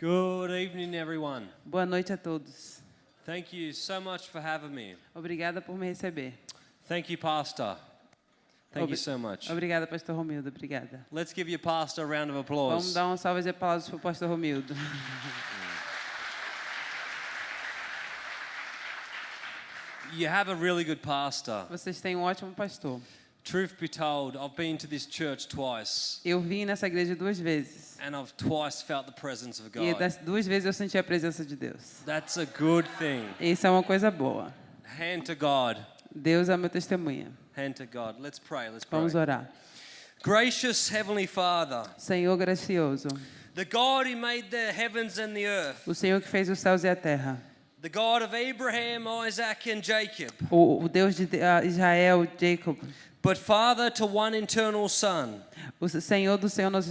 Good evening, everyone. Boa noite a todos. Thank you so much for having me. Obrigada por me receber. Thank you, Pastor. Thank you so much. Obrigada, Pastor Romildo. Obrigada. Let's give your pastor a round of Vamos applause. dar uma salva de aplausos para o Pastor Romildo. You have a really good pastor. Vocês têm um ótimo pastor. Truth be told, I've been to this church twice, Eu vim nessa igreja 2 vezes. and I've twice felt the presence of E God. das 2 vezes eu senti a presença de Deus. That's a good thing. Isso é uma coisa boa. Hand to God. Deus é meu testemunha. Hand to God. Let's pray. Let's pray. Vamos orar. Gracious Heavenly Father, Senhor gracioso, the God who made the heavens and the earth, o Senhor que fez os céus e a terra, the God of Abraham, Isaac, and Jacob, o Deus de Israel, Jacob, but Father to one eternal Son, o Senhor do Senhor, nosso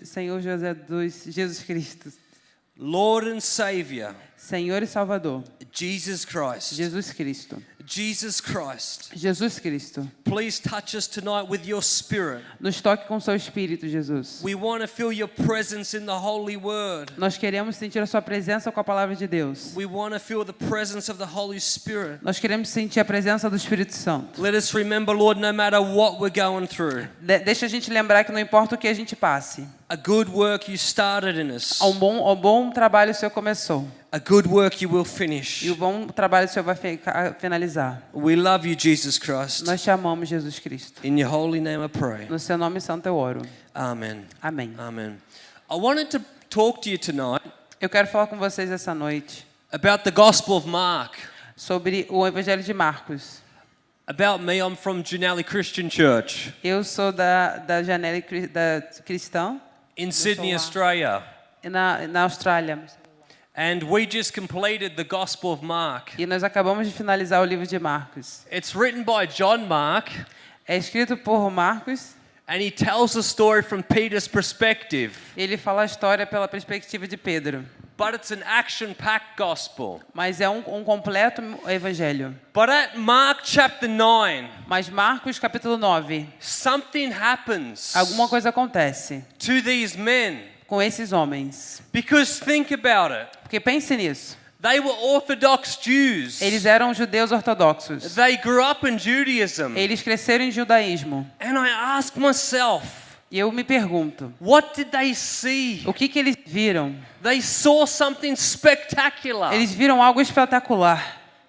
Senhor Jesus Cristo, Lord and Savior, Senhor e Salvador, Jesus Christ. Jesus Cristo. Jesus Christ, Jesus Cristo, please touch us tonight with your Spirit. nos toque com seu Espírito, Jesus. We want to feel your presence in the Holy Word. Nós queremos sentir a sua presença com a palavra de Deus. We want to feel the presence of the Holy Spirit. Nós queremos sentir a presença do Espírito Santo. Let us remember, Lord, no matter what we're going through, Deixa a gente lembrar que não importa o que a gente passe, a good work you started in us, um bom trabalho o Senhor começou. a good work you will finish. E o bom trabalho o Senhor vai finalizar. We love you, Jesus Christ. Nós te amamos, Jesus Cristo. In your holy name I pray. No seu nome santo eu oro. Amen. Amém. Amen. I wanted to talk to you tonight Eu quero falar com vocês essa noite about the Gospel of Mark. sobre o Evangelho de Marcos. About me, I'm from Janelli Christian Church Eu sou da Janela Cristã in Sydney, lá. Australia. na Austrália. And we just completed the Gospel of Mark. E nós acabamos de finalizar o livro de Marcos. It's written by John Mark, É escrito por Marcos. and he tells the story from Peter's perspective. Ele fala a história pela perspectiva de Pedro. But it's an action-packed gospel. Mas é um completo evangelho. But at Mark chapter 9, Mas Marcos capítulo 9, something happens alguma coisa acontece to these men. com esses homens. Because think about it. Porque pense nisso. They were Orthodox Jews. Eles eram judeus ortodoxos. They grew up in Judaism. Eles cresceram em judaísmo. And I ask myself, E eu me pergunto, what did they see? o que eles viram? They saw something spectacular Eles viram algo espetacular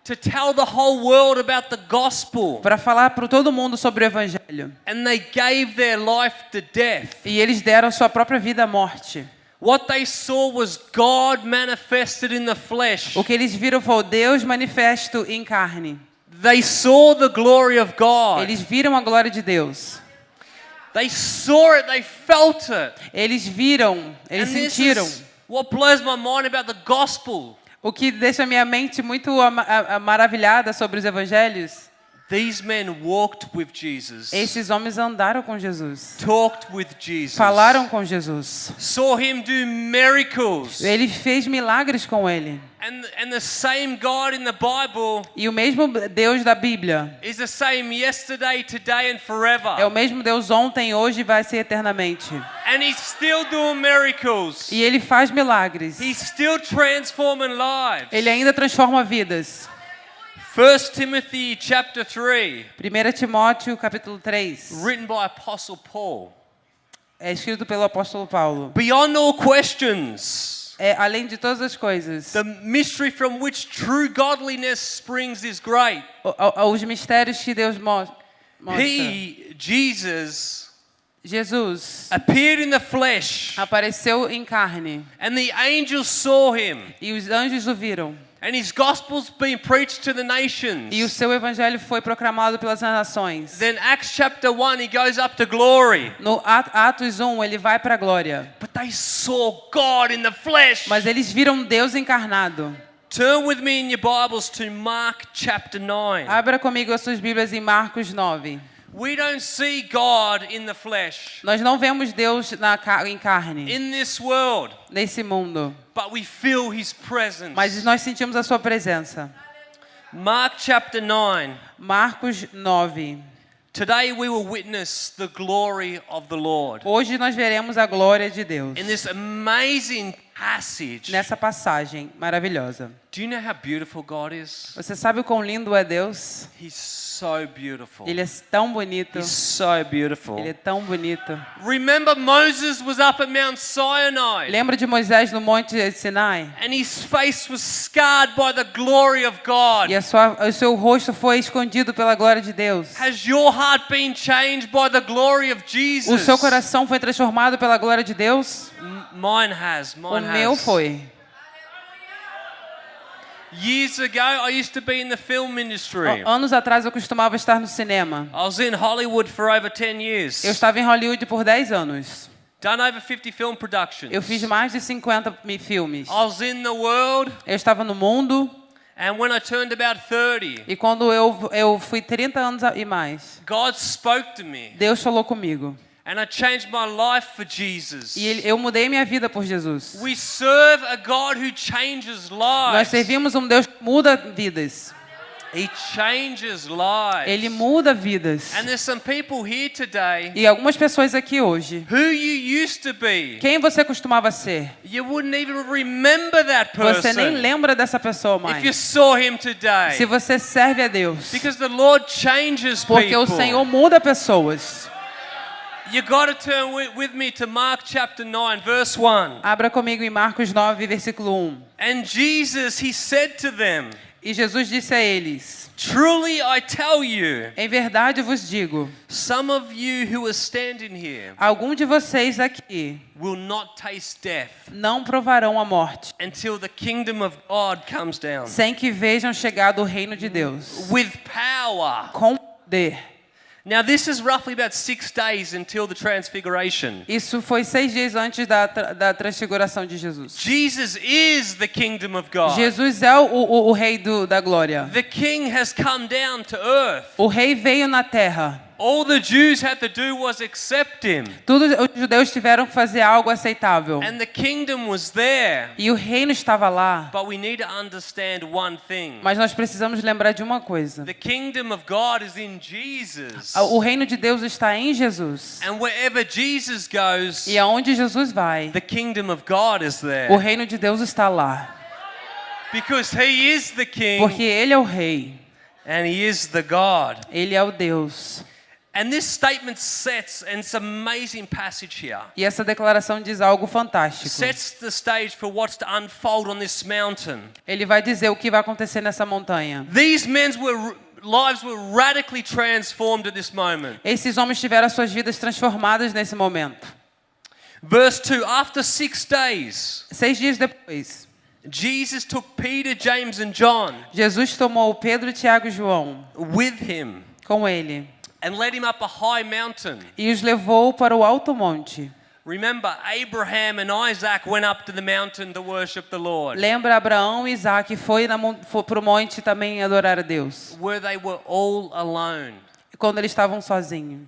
to tell the whole world about the gospel. para falar para todo mundo sobre o evangelho. And they gave their life to death. E eles deram sua própria vida à morte. What they saw was God manifested in the flesh. O que eles viram foi o Deus manifesto em carne. They saw the glory of God. Eles viram a glória de Deus. They saw it, they felt it. Eles viram, eles And this sentiram. is what blows my mind about the gospel. O que deixa minha mente muito maravilhada sobre os evangelhos. These men walked with Jesus. Esses homens andaram com Jesus. Talked with Jesus. Falaram com Jesus. Saw him do miracles. Ele fez milagres com ele. And the same God in the Bible E o mesmo Deus da Bíblia is the same yesterday, today and forever. é o mesmo Deus ontem, hoje e vai ser eternamente. And he's still doing miracles. E ele faz milagres. He's still transforming lives. Ele ainda transforma vidas. 1 Timothy chapter 3, 1 Timóteo capítulo 3. written by Apostle Paul. É escrito pelo apóstolo Paulo. Beyond all questions, Além de todas as coisas, the mystery from which true godliness springs is great. os mistérios que Deus mostra. He, Jesus, Jesus appeared in the flesh, apareceu em carne and the angels saw him. e os anjos o viram. And his gospel's being preached to the nations. E o seu evangelho foi proclamado pelas nações. Then Acts chapter 1, he goes up to glory. No Atos 1, ele vai para a glória. But they saw God in the flesh. Mas eles viram Deus encarnado. Turn with me in your Bibles to Mark chapter 9. Abra comigo as suas Bíblias em Marcos 9. We don't see God in the flesh Nós não vemos Deus em carne, in this world, nesse mundo. but we feel his presence. Mas nós sentimos a sua presença. Mark chapter 9. Marcos 9. Today we will witness the glory of the Lord. Hoje nós veremos a glória de Deus. In this amazing passage, nessa passagem maravilhosa. do you know how beautiful God is? Você sabe o quão lindo é Deus? He's so beautiful. Ele é tão bonito. He's so beautiful. Ele é tão bonito. Remember, Moses was up at Mount Sinai, Lembra de Moisés no Monte Sinai? and his face was scarred by the glory of God. E o seu rosto foi escondido pela glória de Deus. Has your heart been changed by the glory of O Jesus? seu coração foi transformado pela glória de Deus? Mine has. O Mine meu has. foi. Years ago, I used to be in the film industry. Anos atrás eu costumava estar no cinema. I was in Hollywood for over 10 years. Eu estava em Hollywood por 10 anos. Done over 50 film productions. Eu fiz mais de 50 filmes. I was in the world, Eu estava no mundo and when I turned about 30, e quando eu fui 30 anos e mais, God spoke to me, Deus falou comigo. and I changed my life for Jesus. E eu mudei minha vida por Jesus. We serve a God who changes Nós lives. servimos um Deus que muda vidas. He changes lives. Ele muda vidas. And there's some people here today E algumas pessoas aqui hoje, who you used to be. quem você costumava ser? You wouldn't even remember that Você nem person lembra dessa pessoa if you mais. saw him today. Se você serve a Deus. Because the Lord changes Porque o people. Senhor muda pessoas. You got to turn with me to Mark chapter 9 verse 1. Abra comigo em Marcos 9, versículo 1. And Jesus, he said to them, E Jesus disse a eles: truly I tell you, em verdade vos digo, some of you who are standing here algum de vocês aqui will not taste death não provarão a morte, until the kingdom of God comes down sem que vejam chegado o reino de Deus, with power. com poder. Now this is roughly about 6 days until the transfiguration. Isso foi 6 dias antes da transfiguração de Jesus. Jesus is the kingdom of God. Jesus é o rei da glória. The king has come down to earth. O rei veio na terra. All the Jews had to do was accept him. Todos os judeus tiveram que fazer algo aceitável. And the kingdom was there. E o reino estava lá. But we need to understand one thing. Mas nós precisamos lembrar de uma coisa. The kingdom of God is in Jesus. O reino de Deus está em Jesus. And wherever Jesus goes, E aonde Jesus vai, the kingdom of God is o there. reino de Deus está lá. Because he is the king Porque Ele é o rei. and he is the God. Ele é o Deus. And this statement sets, and it's an amazing passage here, E essa declaração diz algo fantástico. sets the stage for what's to unfold on this mountain. Ele vai dizer o que vai acontecer nessa montanha. These men's lives were radically transformed at this moment. Esses homens tiveram as suas vidas transformadas nesse momento. Verse 2, after 6 days, 6 dias depois, Jesus took Peter, James and John Jesus tomou Pedro, Tiago e João with him com ele and led him up a high mountain. e os levou para o alto monte. Remember, Abraham and Isaac went up to the mountain to worship the Lord, Lembra, Abraão e Isaac foi para o monte também adorar a Deus, where they were all alone. quando eles estavam sozinhos.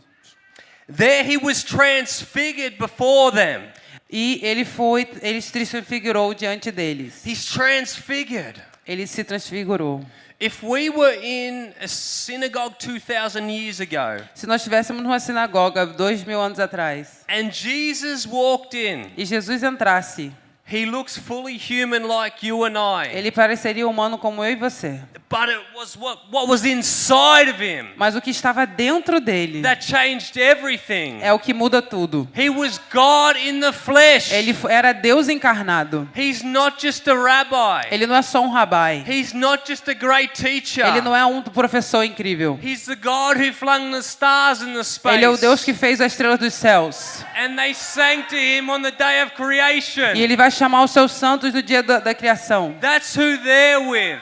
There he was transfigured before them. E ele se transfigurou diante deles. He's transfigured. Ele se transfigurou. If we were in a synagogue 2,000 years ago, Se nós estivéssemos numa sinagoga 2000 anos atrás and Jesus walked in, e Jesus entrasse, he looks fully human like you and I. ele pareceria humano como eu e você. But it was what was inside of him Mas o que estava dentro dele that changed everything. é o que muda tudo. He was God in the flesh. Ele era Deus encarnado. He's not just a rabbi. Ele não é só um rabai. He's not just a great teacher. Ele não é um professor incrível. He's the God who flung the stars in the space. Ele é o Deus que fez as estrelas dos céus. And they sang to him on the day of creation. E ele vai chamar os seus santos no dia da criação. That's who they're with.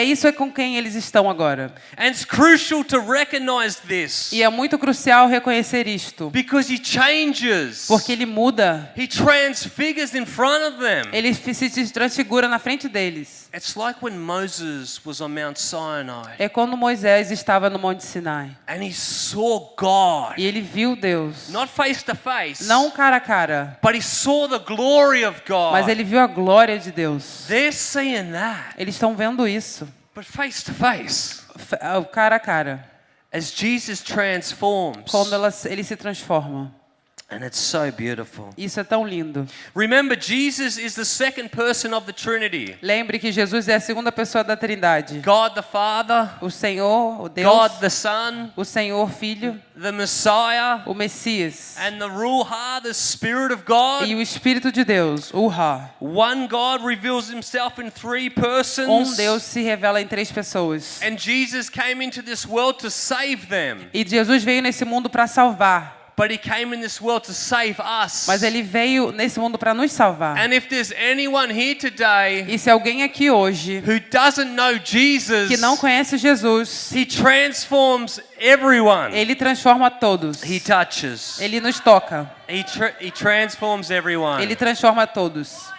Isso é com quem eles estão agora. And it's crucial to recognize this. E é muito crucial reconhecer isto. Because he changes. Porque ele muda. He transfigures in front of them. Ele se transfigura na frente deles. It's like when Moses was on Mount Sinai É quando Moisés estava no Monte Sinai. and he saw God. E ele viu Deus. Not face to face. Não cara a cara. But he saw the glory of God. Mas ele viu a glória de Deus. They're seeing that. Eles estão vendo isso. But face to face. Cara a cara. As Jesus transforms. Quando ele se transforma. And it's so beautiful. Isso é tão lindo. Remember, Jesus is the second person of the Trinity. Lembre que Jesus é a segunda pessoa da Trindade. God the Father, O Senhor, o Deus, God the Son, o Senhor Filho, the Messiah, o Messias and the Ruach, the Spirit of God. e o Espírito de Deus, o Ra. One God reveals himself in three Um persons. Deus se revela em três pessoas. And Jesus came into this world to save them. E Jesus veio nesse mundo para salvar. But he came in this world to save us. Mas ele veio nesse mundo para nos salvar. And if there's anyone here today E se alguém aqui hoje who doesn't know Jesus, que não conhece Jesus, he transforms everyone. ele transforma todos. He touches. Ele nos toca. He transforms everyone. Ele transforma todos.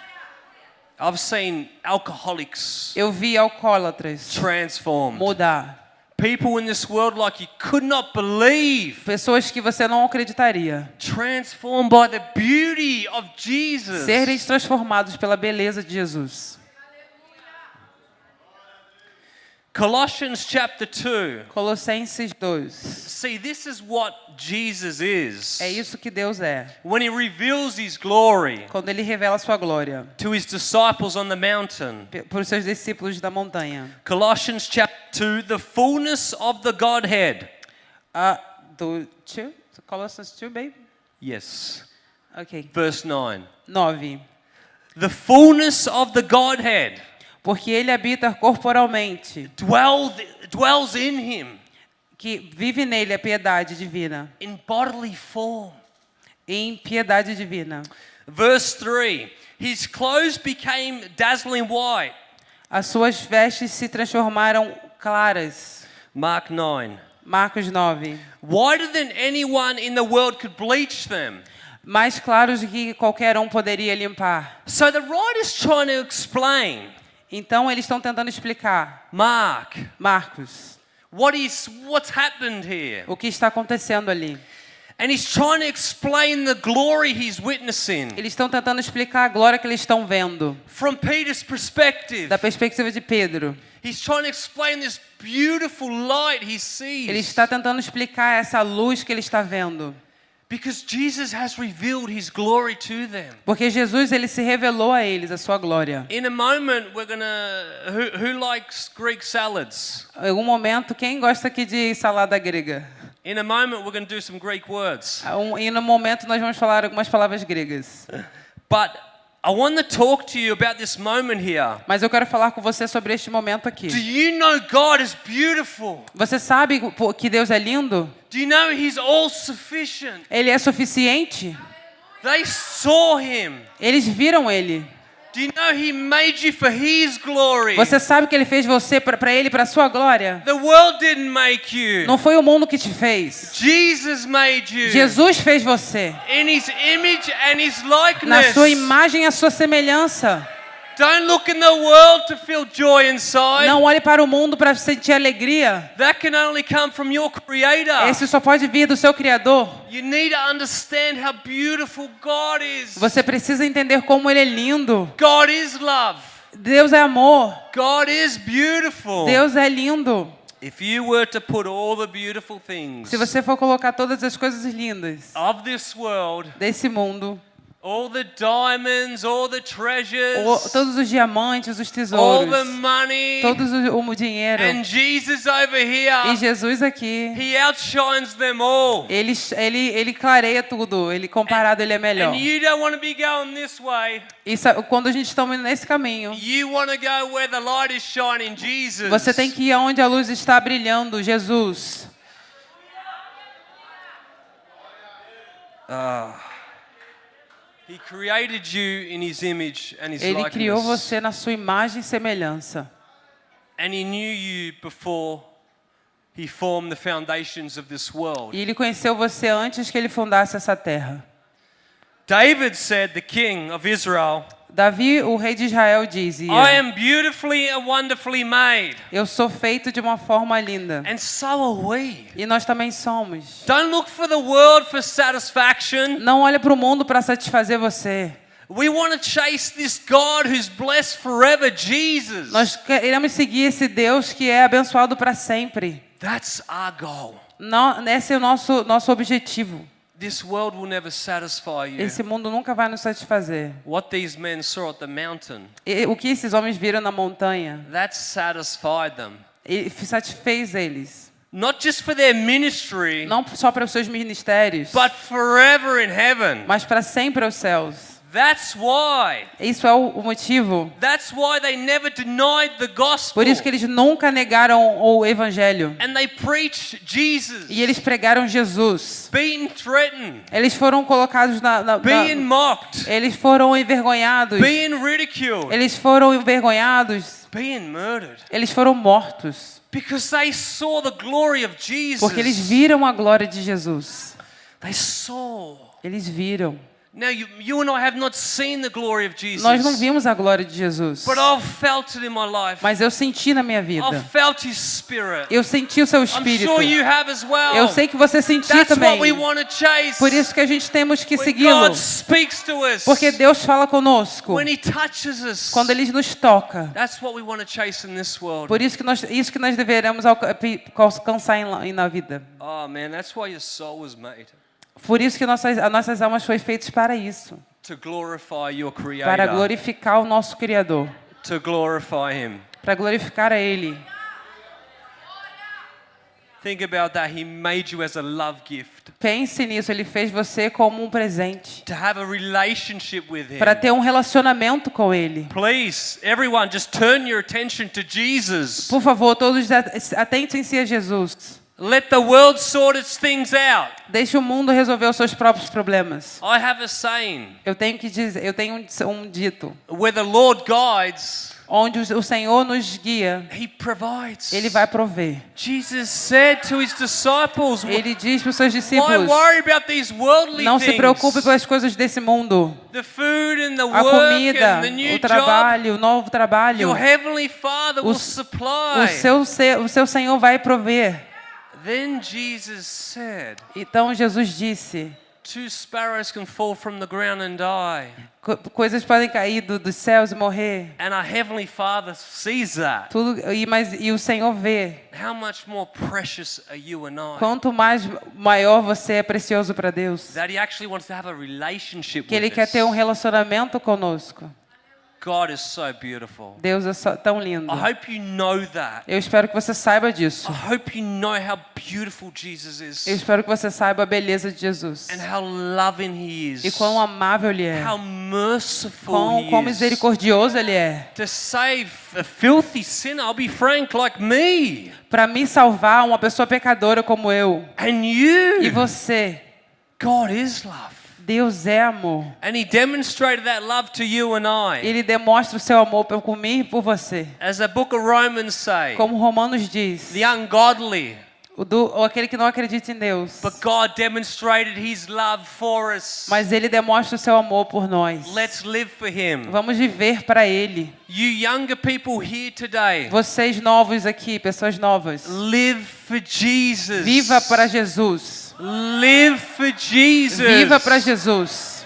I've seen alcoholics Eu vi alcoólatras transformed. mudar. People in this world like you could not believe. Pessoas que você não acreditaria. Transformed by the beauty of Jesus. Serem transformados pela beleza de Jesus. Colossians chapter 2. Colossenses 2. See, this is what Jesus is. É isso que Deus é. When he reveals his glory Quando ele revela a sua glória to his disciples on the mountain. para os seus discípulos da montanha. Colossians chapter 2, the fullness of the Godhead. Do 2? Colossians 2, baby? Yes. Ok. Verse 9. 9. The fullness of the Godhead Porque ele habita corporalmente, dwells in him que vive nele a piedade divina. in bodily form. Em piedade divina. Verse 3. His clothes became dazzling white. As suas vestes se transformaram claras. Mark 9. Marcos 9. Whiter than anyone in the world could bleach them. Mais claros do que qualquer um poderia limpar. So the writer's trying to explain, Então eles estão tentando explicar, Marcos, what's happened here. o que está acontecendo ali. And he's trying to explain the glory he's witnessing Eles estão tentando explicar a glória que eles estão vendo, from Peter's perspective. da perspectiva de Pedro. He's trying to explain this beautiful light he sees. Ele está tentando explicar essa luz que ele está vendo. Because Jesus has revealed his glory to them. Porque Jesus ele se revelou a eles a sua glória. In a moment we're going to who likes Greek salads? Em algum momento, quem gosta aqui de salada grega? In a moment we're going to do some Greek words. E no momento nós vamos falar algumas palavras gregas. But I want to talk to you about this moment here. Mas eu quero falar com você sobre este momento aqui. Do you know God is beautiful? Você sabe que Deus é lindo? Do you know he's all sufficient? Ele é suficiente? They saw him. Eles viram ele. Do you know he made you for his glory? Você sabe que ele fez você para ele, para sua glória? The world didn't make you. Não foi o mundo que te fez. Jesus made you. Jesus fez você. In his image and his Na likeness. sua imagem e a sua semelhança. Don't look in the world to feel joy inside. Não olhe para o mundo para sentir alegria. That can only come from your creator. Esse só pode vir do seu Criador. You need to understand how beautiful God is. Você precisa entender como ele é lindo. God is love. Deus é amor. God is beautiful. Deus é lindo. If you were to put all the beautiful things Se você for colocar todas as coisas lindas of this world, desse mundo, all the diamonds, all the treasures, todos os diamantes, os all tesouros, the money, todos o dinheiro, and Jesus over e here, Jesus aqui, he outshines them all. ele clareia tudo. Ele comparado ele é melhor. And you don't want to be going this way. E quando a gente está indo nesse caminho, You want to go where the light is shining, Jesus. você tem que ir aonde a luz está brilhando, Jesus. He created you in his image and his Ele criou likeness. você na sua imagem e semelhança. And he knew you before he formed the foundations of this world. E ele conheceu você antes que ele fundasse essa terra. David said, the king of Israel, Davi, o rei de Israel, dizia: I am beautifully and wonderfully made. Eu sou feito de uma forma linda. And so are we. E nós também somos. Don't look for the world for satisfaction. Não olhe para o mundo para satisfazer você. We want to chase this God who's blessed forever, Jesus. Nós queremos seguir esse Deus que é abençoado para sempre. That's our goal. Esse é o nosso objetivo. this world will never satisfy you. Esse mundo nunca vai nos satisfazer. What these men saw at the mountain, E o que esses homens viram na montanha, that satisfied them. satisfez eles. Not just for their ministry, Não só para os seus ministérios, but forever in heaven. mas para sempre aos céus. That's why. Isso é o motivo. That's why they never denied the gospel. Por isso que eles nunca negaram o evangelho. And they preached Jesus. E eles pregaram Jesus. Being threatened. Eles foram colocados Being mocked. eles foram envergonhados. Being ridiculed. Eles foram envergonhados. Being murdered. Eles foram mortos. Because they saw the glory of Jesus. Porque eles viram a glória de Jesus. They saw. Eles viram. Now you and I have not seen the glory of Jesus. Nós não vimos a glória de Jesus. But I've felt it in my life. Mas eu senti na minha vida. I've felt His Spirit. Eu senti o seu I'm espírito. sure you have as well. Eu sei que você sentiu That's também. what we want to chase. Por isso que a gente temos que When segui-lo. God speaks to us. Porque Deus fala conosco. When He touches us. Quando Ele nos toca. That's what we want to chase in this world. Por isso que nós deveremos alcançar na vida. Oh man, that's why your soul was made. Por isso que as nossas almas foram feitas para isso. To glorify your Creator. Para glorificar o nosso Criador. To glorify Him. Para glorificar a Ele. Think about that. He made you as a love gift. Pense nisso, Ele fez você como um presente. To have a relationship with Him. Para ter um relacionamento com Ele. Please, everyone, just turn your attention to Jesus. Por favor, todos atentem-se a Jesus. Let the world sort its things out. Deixe o mundo resolver os seus próprios problemas. I have a saying. Eu tenho um dito. Where the Lord guides, onde o Senhor nos guia, He provides. Ele vai prover. Jesus said to His disciples, Ele diz para os seus why discípulos, worry about these worldly não se things? preocupe pelas coisas desse mundo. The food and the A work comida, and the new o trabalho, o novo job. trabalho. Your heavenly Father will supply. O seu Senhor vai prover. Then Jesus said, Então Jesus disse, 2 sparrows can fall from the ground and die. Coisas podem cair dos céus e morrer. And our heavenly Father sees that. E o Senhor vê. How much more precious are you and I? Quanto mais maior você é precioso para Deus. That He actually wants to have a relationship Que Ele with quer us. ter um relacionamento conosco. God is so beautiful. Deus é tão lindo. I hope you know that. Eu espero que você saiba disso. I hope you know how beautiful Jesus is. Eu espero que você saiba a beleza de Jesus. And how loving He is. E quão amável Ele é. How merciful Quão He is. misericordioso Ele é. To save a filthy sinner, I'll be frank, like me. Para me salvar, uma pessoa pecadora como eu. And you. E você. God is love. Deus é amor. And He demonstrated that love to you and I. Ele demonstra o seu amor por mim e por você. As the book of Romans say, Como Romanos diz. the ungodly. Aquele que não acredita em Deus. But God demonstrated His love for us. Mas Ele demonstra o seu amor por nós. Let's live for Him. Vamos viver para Ele. You younger people here today, Vocês novos aqui, pessoas novas. live for Jesus. Viva para Jesus. Live for Jesus. Viva para Jesus.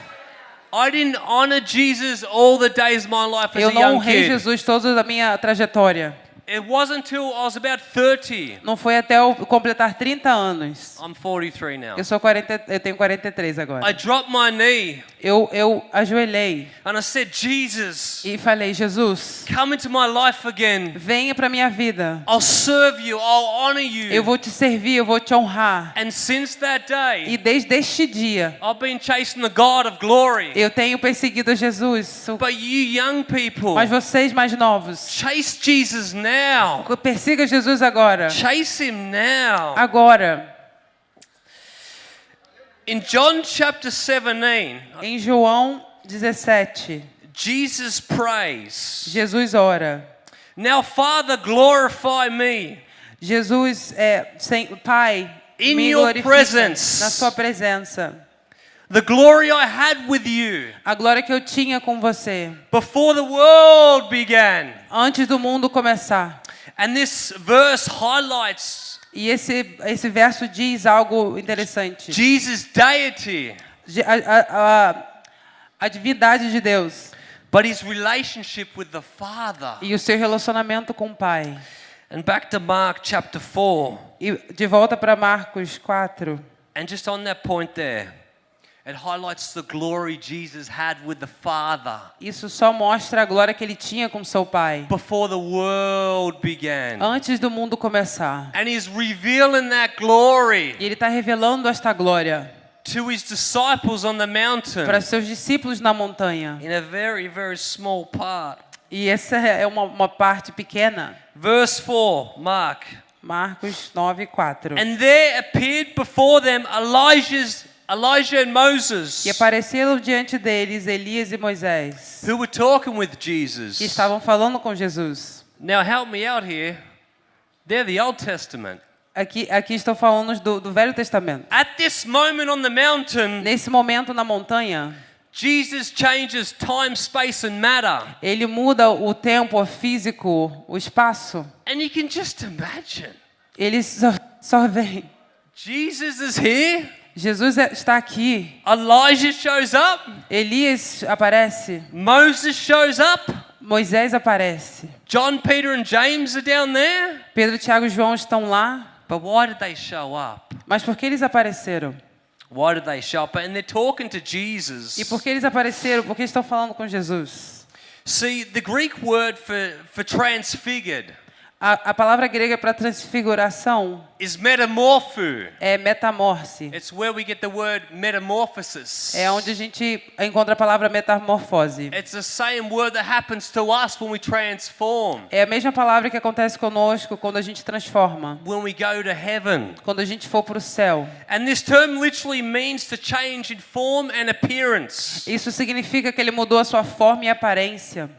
I didn't honor Jesus all the days of my life as Eu a não young honrei kid. Jesus toda a minha trajetória. It wasn't until I was about 30. Não foi até eu completar 30 anos. I'm 43 now. Eu tenho 43 agora. I dropped my knee Eu ajoelhei and I said, Jesus, e falei, Jesus, come into my life again. venha para minha vida. I'll serve you. I'll honor Eu you. vou te servir, eu vou te honrar. And since that E day, desde este dia, I've been chasing the God of glory. eu tenho perseguido a Jesus. But you young people, Mas vocês mais novos, chase Jesus now. persiga Jesus agora. Chase Him now. Agora. In John chapter 17, Em João 17, Jesus prays, Jesus ora. now Father, glorify me Jesus Pai, In me your glorifica presence. na sua presença. the glory I had with you A glória que eu tinha com você before the world began. antes do mundo começar. And this verse highlights E esse verso diz algo interessante. Jesus' deity, A divindade de Deus but His relationship with the Father. e o seu relacionamento com o Pai. And back to Mark chapter 4. E de volta para Marcos 4. And just on that point there, It highlights the glory Jesus had with the Father Isso só mostra a glória que ele tinha com seu Pai before the world began. antes do mundo começar. And he's revealing that glory E ele está revelando esta glória to his disciples on the mountain para seus discípulos na montanha. in a very, very small part. E essa é uma parte pequena. Verse 4, Mark. Marcos 9:4. And there appeared before them Elijah and Moses, E apareceram diante deles Elias e Moisés, who were talking with que Jesus. estavam falando com Jesus. Now help me out here. They're the Old Testament. Aqui estou falando do Velho Testamento. At this moment on the mountain, Nesse momento na montanha, Jesus changes time, space, and matter. ele muda o tempo, o físico, o espaço. And you can just imagine. Ele só vem. Jesus is here. Jesus está aqui. Elijah shows up. Elias aparece. Moses shows up. Moisés aparece. John, Peter, and James are down there. Pedro, Tiago e João estão lá. But why did they show up? Mas por que eles apareceram? Why did they show up? And they're talking to Jesus. E por que eles apareceram? Porque estão falando com Jesus. See, the Greek word for transfigured A palavra grega para transfiguração is metamorpho. é metamorse. It's where we get the word metamorphosis. É onde a gente encontra a palavra metamorfose. It's the same word that happens to us when we transform. É a mesma palavra que acontece conosco quando a gente transforma. When we go to heaven. Quando a gente for para o céu. And this term literally means to change in form and appearance. Isso significa que ele mudou a sua forma e aparência.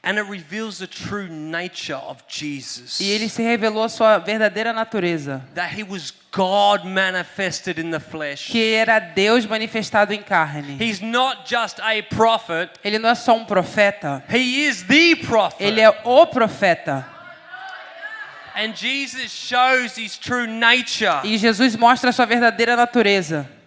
And it reveals the true nature of Jesus. E ele se revelou a sua verdadeira natureza. That he was God manifested in the flesh. Que era Deus manifestado em carne. He's not just a prophet. Ele não é só um profeta. He is the prophet. Ele é o profeta. And Jesus shows his true nature. E Jesus mostra a sua verdadeira natureza.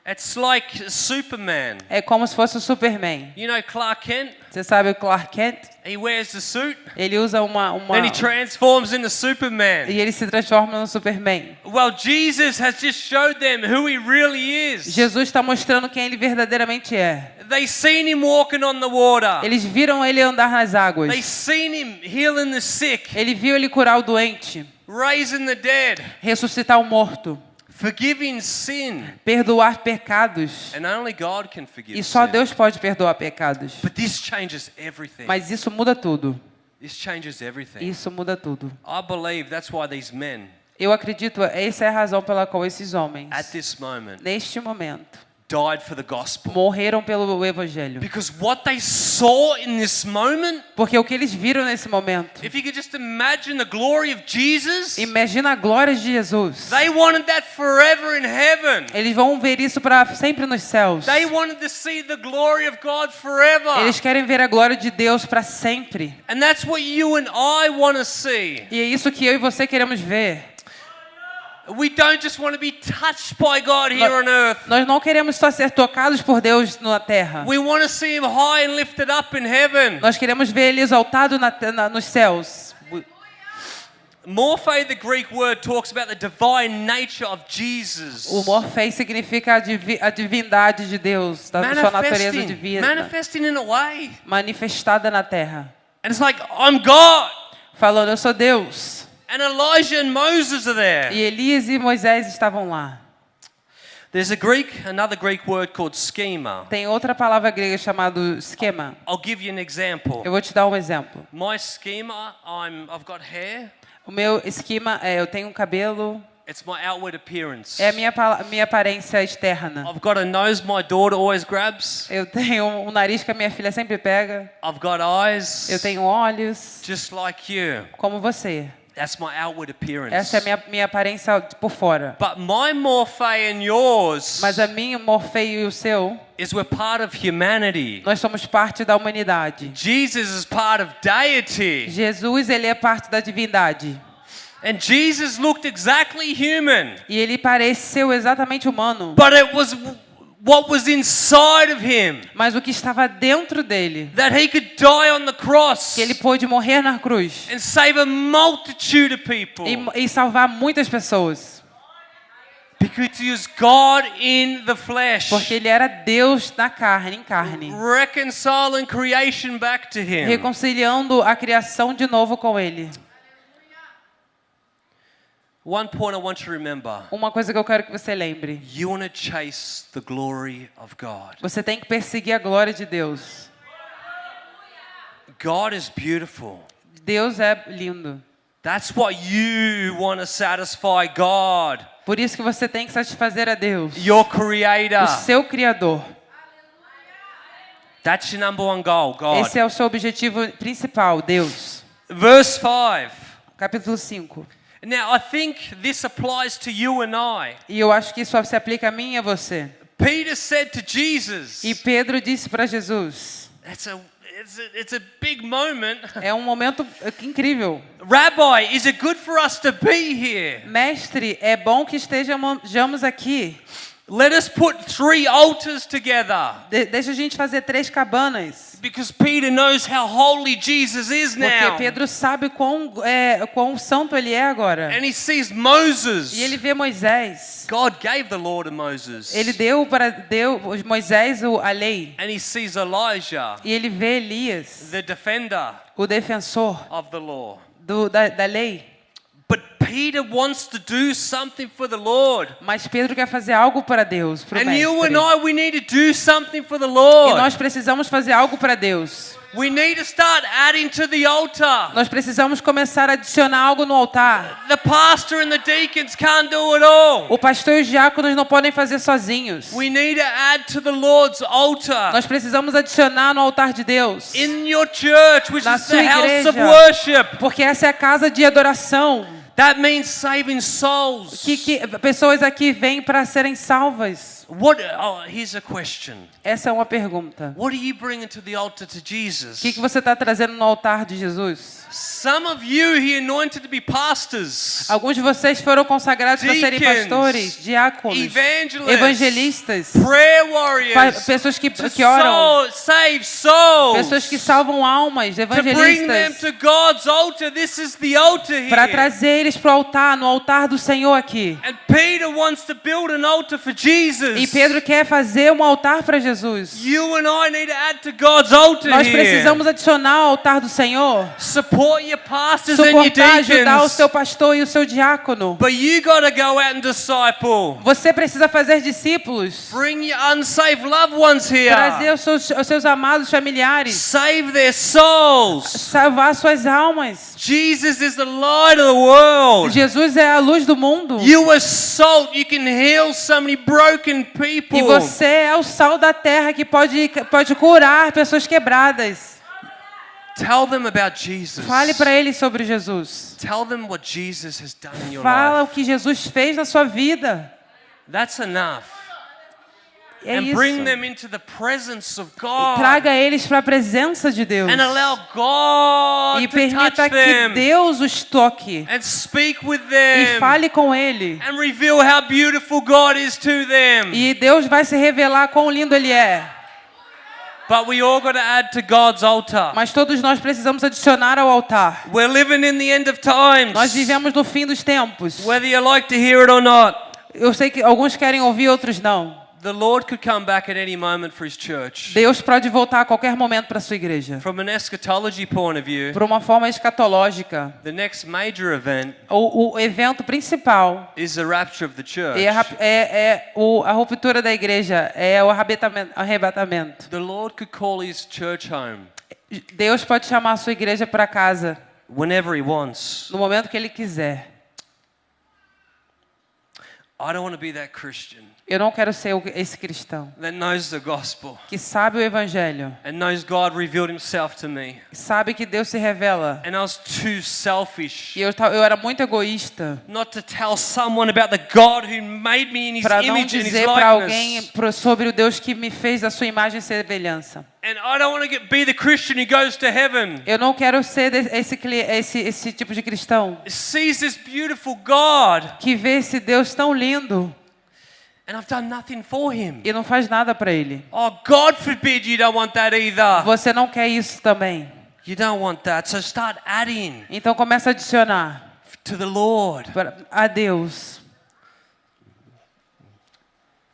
It's like Superman. É como se fosse o Superman. You know Clark Kent? Você sabe o Clark Kent? He wears the suit. Ele usa uma Then he transforms into Superman. e ele se transforma no Superman. Well, Jesus has just showed them who he really is. Jesus está mostrando quem ele verdadeiramente é. They seen him walking on the water. Eles viram ele andar nas águas. They seen him healing the sick, Ele viu ele curar o doente, raising the dead, ressuscitar o morto, forgiving sin. perdoar pecados. And only God can forgive E só sin. Deus pode perdoar pecados. But this changes everything. Mas isso muda tudo. This changes everything. Isso muda tudo. I believe that's why these men, Eu acredito, essa é a razão pela qual esses homens, at this moment, neste momento, died for the gospel. morreram pelo evangelho. Because what they saw in this moment, Porque o que eles viram nesse momento, if you could just imagine the glory of Jesus, imagina a glória de Jesus. they wanted that forever in heaven. Eles vão ver isso para sempre nos céus. They wanted to see the glory of God forever. Eles querem ver a glória de Deus para sempre. And that's what you and I want to see. E é isso que eu e você queremos ver. We don't just want to be touched by God here on earth. Nós não queremos só ser tocados por Deus na terra. We want to see him high and lifted up in heaven. Nós queremos ver Ele exaltado nos céus. Morphe, the Greek word, talks about the divine nature of Jesus. O morfei significa a divindade de Deus, da sua natureza divina, Manifesting in a way. manifestada na terra. And it's like, I'm God. Falando, eu sou Deus. And Elijah and Moses are there. E Elias e Moisés estavam lá. There's another Greek word called schema. Tem outra palavra grega chamada esquema. I'll give you an example. Eu vou te dar um exemplo. My schema, I've got hair. O meu esquema é, eu tenho um cabelo, It's my outward appearance. é a minha aparência externa. I've got a nose my daughter always grabs. Eu tenho um nariz que a minha filha sempre pega. I've got eyes. Eu tenho olhos, Just like you. como você. That's my outward appearance. Essa é a minha aparência por fora. But my morphe and yours Mas a minha, o morfeio e o seu, is we're part of humanity. nós somos parte da humanidade. Jesus is part of deity. Jesus, ele é parte da divindade. And Jesus looked exactly human. E ele pareceu exatamente humano. But it was what was inside of him. Mas o que estava dentro dele, That he could die on the cross que ele pôde morrer na cruz and save a multitude of people. e salvar muitas pessoas. Because he was God in the flesh. Porque ele era Deus na carne, em carne. Reconciling creation back to him. Reconciliando a criação de novo com ele. One point I want you to remember. Uma coisa que eu quero que você lembre. You want to chase the glory of God. Você tem que perseguir a glória de Deus. God is beautiful. Deus é lindo. That's what you want to satisfy God, Por isso que você tem que satisfazer a Deus, your o creator. seu Criador. That's your number one goal, God. Esse é o seu objetivo principal, Deus. Verse 5. Capítulo 5. Now, I think this applies to you and I. E eu acho que isso se aplica a mim e a você. Peter said to Jesus, E Pedro disse para Jesus, it's a big moment. é um momento incrível. Rabbi, is it good for us to be here? Mestre, é bom que estejamos aqui. Let us put 3 altars together. Deixa a gente fazer 3 cabanas. Because Peter knows how holy Jesus is now. Porque Pedro sabe quão santo ele é agora. And he sees Moses. E ele vê Moisés. God gave the law to Moses. Ele deu para Moisés a lei. And he sees Elijah, E ele vê Elias, the defender o defensor of the law. da lei. But Peter wants to do something for the Lord. Mas Pedro quer fazer algo para Deus, para o And you and Mestre. I, we need to do something for the E Lord. nós precisamos fazer algo para Deus. We need to start adding to the altar. Nós precisamos começar a adicionar algo no altar. The pastor and the deacons can't do it all. O pastor e os diáconos não podem fazer sozinhos. We need to add to the Lord's altar. Nós precisamos adicionar no altar de Deus. In your church, which Na is sua the house of igreja. worship. Porque essa é a casa de adoração. That means saving souls. Que pessoas aqui vêm para serem salvas. Here's a question. Essa é uma pergunta. What are you bringing to the altar to Jesus? O que você está trazendo no altar de Jesus? Some of you he anointed to be pastors, Alguns de vocês foram consagrados para serem Deacons, pastores, diáconos, evangelists, evangelistas, prayer warriors, pessoas que to oram, save souls, pessoas que salvam almas, to bring them evangelistas, to God's altar. This is the altar para here. trazer eles para o altar, no altar do Senhor aqui. And Peter wants to build an altar for Jesus. E Pedro quer fazer um altar para Jesus. You and I need to add to God's altar Nós here. precisamos adicionar ao altar do Senhor, Support your pastors and your suportar, ajudar o deacons. seu pastor e o seu diácono. But you got to go out and disciple. Você precisa fazer discípulos, Bring your unsaved loved ones here. trazer os seus amados familiares, Save their souls. salvar suas almas. Jesus is the light of the world. Jesus é a luz do mundo. You are salt. You can heal so many broken people. E você é o sal da terra que pode curar pessoas quebradas. Tell them about Jesus. Fale para eles sobre Jesus. Tell them what Jesus has done in your Fala life. o que Jesus fez na sua vida. That's enough. É And isso. bring them into the presence of E God. traga eles para a presença de Deus. And allow God E to touch permita que them. Deus os toque. And speak with E them. fale com ele. And reveal how beautiful God is to them. E Deus vai se revelar quão lindo ele é. But we all got to add to God's altar. Mas todos nós precisamos adicionar ao altar. We're living in the end of times. Nós vivemos no fim dos tempos. Whether you like to hear it or not. Eu sei que alguns querem ouvir, outros não. The Lord could come back at any moment for His church. Deus pode voltar a qualquer momento para a sua igreja. From an eschatology point of view, Por uma forma escatológica. the next major event O evento principal is the rapture of the church. a ruptura da igreja, é o arrebatamento. The Lord could call His church home Deus pode chamar a sua igreja para casa whenever He wants. no momento que Ele quiser. I don't want to be that Christian Eu não quero ser esse cristão that knows the gospel que sabe o evangelho, and knows God revealed Himself to me. que sabe que Deus se revela. And I was too selfish E eu era muito egoísta not to tell someone about the God who made me in His para não image and His dizer para alguém likeness. sobre o Deus que me fez a sua imagem e semelhança. And I don't want to be the Christian who goes to heaven, Eu não quero ser esse tipo de cristão sees this beautiful God, que vê esse Deus tão lindo and I've done nothing for Him. e não faz nada para Ele. Oh, God forbid you don't want that either. Você não quer isso também. You don't want that. So start adding Então começa a adicionar to the Lord. a Deus.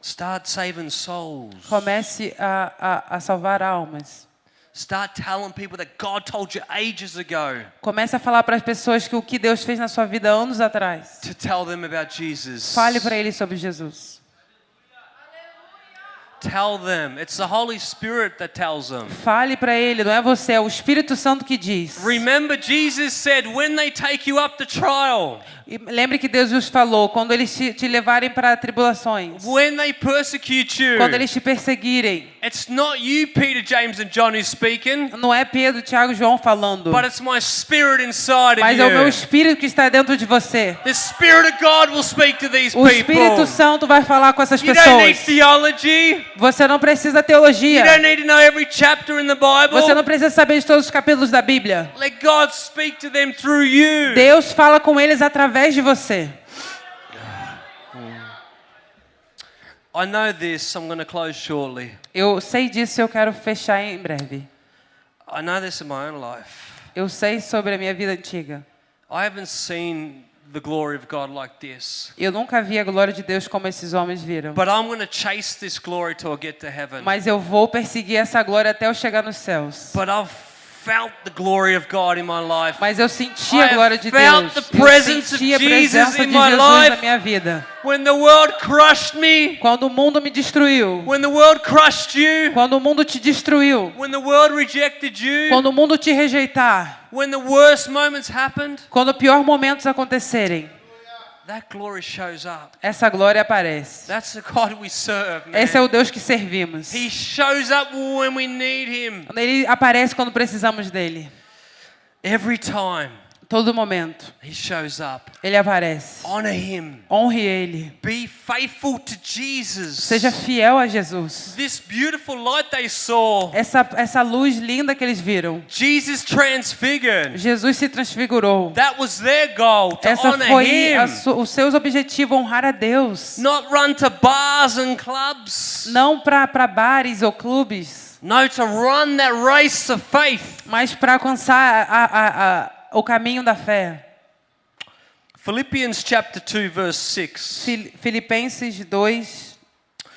Start saving souls. Comece a salvar almas. Start telling people that God told you ages ago Comece a falar para as pessoas que o que Deus fez na sua vida anos atrás. to tell them about Jesus. Fale para eles sobre Jesus. Tell them. It's the Holy Spirit that tells them. Fale para ele, não é você, é o Espírito Santo que diz. Remember, Jesus said, when they take you up to trial, E lembre que Deus vos falou, quando eles te levarem para tribulações, when they persecute you, quando eles te perseguirem, it's not you, Peter, James, and John who's speaking, não é Pedro, Tiago e João falando, but it's my spirit inside of mas é o meu you. Espírito que está dentro de você. The Spirit of God will speak to these O people. Espírito Santo vai falar com essas You don't need pessoas. theology. Você não precisa You teologia. don't need to know every chapter in the Você Bible. não precisa saber de todos os capítulos da Bíblia. Let God speak to them through you. Deus fala com eles através de você. I know this. I'm going to close shortly. Eu sei disso e eu quero fechar em breve. I know this in my own life. Eu sei sobre a minha vida antiga. I haven't seen the glory of God like this. Eu nunca vi a glória de Deus como esses homens viram. But I'm going to chase this glory till I get to heaven. Mas eu vou perseguir essa glória até eu chegar nos céus. But I've felt the glory of God in my life. Mas eu senti a I glória de felt Deus. the Eu presence senti a of Jesus presença in de my Jesus na life. minha vida. When the world crushed me, Quando o mundo me destruiu. when the world crushed you, Quando o mundo te destruiu. when the world rejected you, Quando o mundo te rejeitar. when the worst moments happened, Quando os piores momentos acontecerem. that glory shows up. Essa glória aparece. That's the God we serve, man. Esse é o Deus que servimos. He shows up when we need Him. Ele aparece quando precisamos dele. Every time Todo momento. He shows up. Ele aparece. Honor Him. Honre ele. Be faithful to Jesus. Seja fiel a Jesus. This beautiful light they saw, Essa luz linda que eles viram. Jesus transfigured. Jesus se transfigurou. That was their goal, to Essa honor foi Him. os seus objetivos, honrar a Deus. Not run to bars and clubs. Não para bares ou clubes, No, to run that race of faith. mas para alcançar o caminho da fé. Philippians chapter 2 verse 6. Filipenses 2,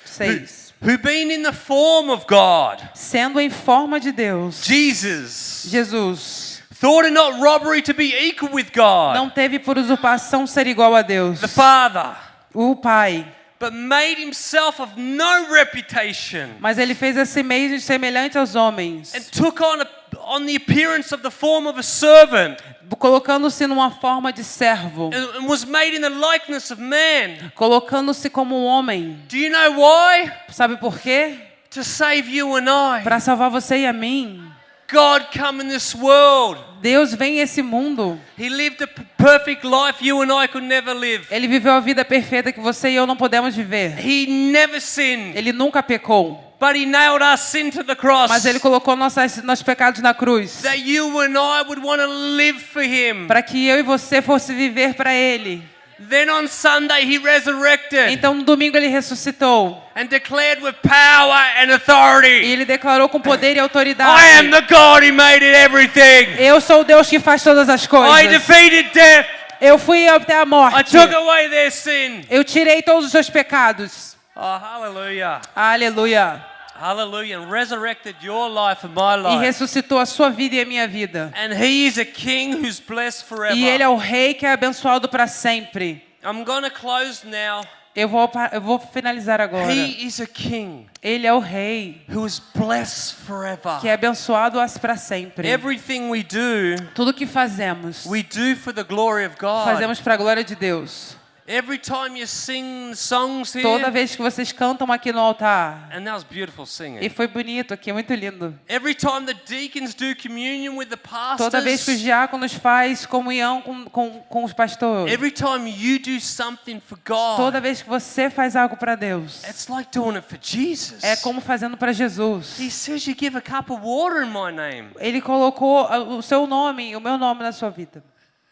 6. Who being in the form of God, Sendo em forma de Deus, Jesus thought it not robbery to be equal with God, não teve por usurpação ser igual a Deus, the Father, o Pai, but made himself of no reputation, mas ele fez a si mesmo semelhante aos homens, and took on the appearance of the form of a servant, colocando-se numa forma de servo, and was made in the likeness of man. colocando-se como um homem. Do you know why? Sabe por quê? To save you and I. Para salvar você e a mim. God come in this world. Deus vem em esse mundo. He lived a perfect life you and I could never live. Ele viveu a vida perfeita que você e eu não podemos viver. He never sinned, Ele nunca pecou. but he nailed our sin to the cross. Mas ele colocou nossos pecados na cruz. That you and I would want to live for him. Para que eu e você fosse viver para ele. Then on Sunday he resurrected Então no domingo ele ressuscitou. and declared with power and authority, E ele declarou com poder e I am autoridade. the God who made it everything. Eu sou o Deus que faz todas as I coisas. defeated death. Eu fui até a I morte. took away their sin. Eu tirei todos os seus pecados. Oh, hallelujah. Aleluia. Hallelujah. And resurrected your life and my E life. ressuscitou a sua vida e a minha vida. And he is a king who's blessed forever. E ele é o rei que é abençoado para sempre. I'm going to close now. Eu vou finalizar agora. He is a king Ele é o rei who is blessed forever. que é abençoado para sempre. Everything we do, Tudo que fazemos, we do for the glory of God. fazemos para a glória de Deus. Every time you sing songs here, Toda vez que vocês cantam aqui no altar. and that was beautiful E singing. foi bonito aqui, muito lindo. Every time the deacons do communion with the Toda vez que os pastors, diáconos faz comunhão com os pastores. every time you do something for God, Toda vez que você faz algo para Deus. it's like doing it for Jesus. É como fazendo para Jesus. He says you give a cup of water in my name. Ele colocou o seu nome, o meu nome na sua vida.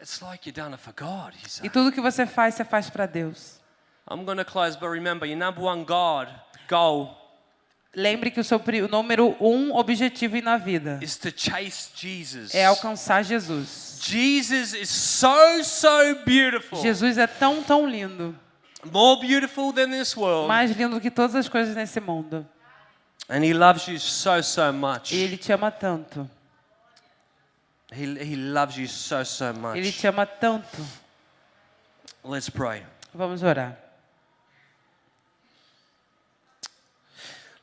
It's like you've done it for God, he E said. tudo que você faz para Deus. I'm going to close, but remember, your number one goal Lembre que o número 1 objetivo na vida is to chase Jesus. é alcançar Jesus. Jesus is so beautiful. Jesus é tão lindo. more beautiful than this world. mais lindo que todas as coisas nesse mundo. And He loves you so, so much. E Ele te ama tanto. He loves you so, so Ele much. te ama tanto. Let's pray. Vamos orar.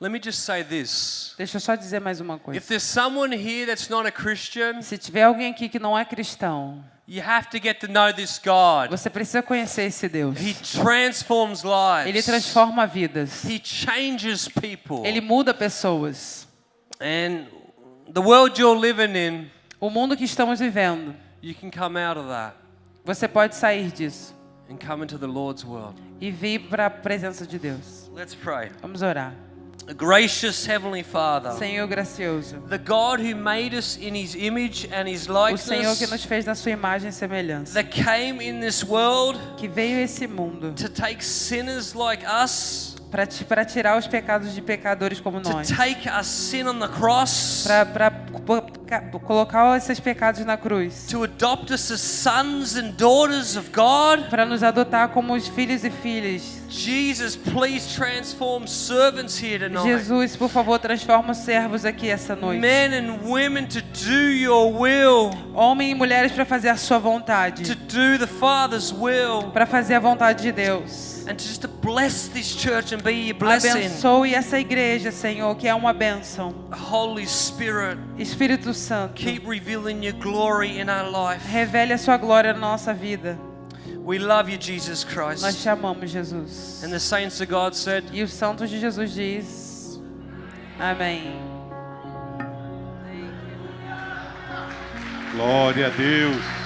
Let me just say this. Deixa eu só dizer mais uma coisa. If there's someone here that's not a Christian, Se tiver alguém aqui que não é cristão, you have to get to know this God. você precisa conhecer esse Deus. He transforms Ele lives. transforma vidas. He changes people. Ele muda pessoas. And the world you're living in, O mundo que estamos vivendo, you can come out of that você pode sair disso and come into the Lord's world. e vir para a presença de Deus. Let's pray. Vamos orar. Gracious Heavenly Father, Senhor gracioso, the God who made us in His image and His o Senhor que likeness, nos fez na sua imagem e semelhança, that came in this world que veio a esse mundo to take sinners like us, para tirar os pecados de pecadores como to nós, take our sin on the cross, para colocar esses pecados na cruz, to adopt us as sons and daughters of God. para nos adotar como os filhos e filhas. Jesus, please transform servants here tonight. Jesus, por favor, transforma os servos aqui essa noite. Men and women to do your will, Homens e mulheres para fazer a sua vontade, to do the Father's will, para fazer a vontade de Deus. and just to bless this church and be a blessing. Abençoe essa igreja, Senhor, que é uma bênção. Holy Spirit, Espírito Santo, keep revealing your glory in our life. revele a sua glória na nossa vida. We love you, Jesus Nós Christ. te amamos, Jesus. And the saints of God said, E os santos de Jesus diz: Amém. Glória a Deus.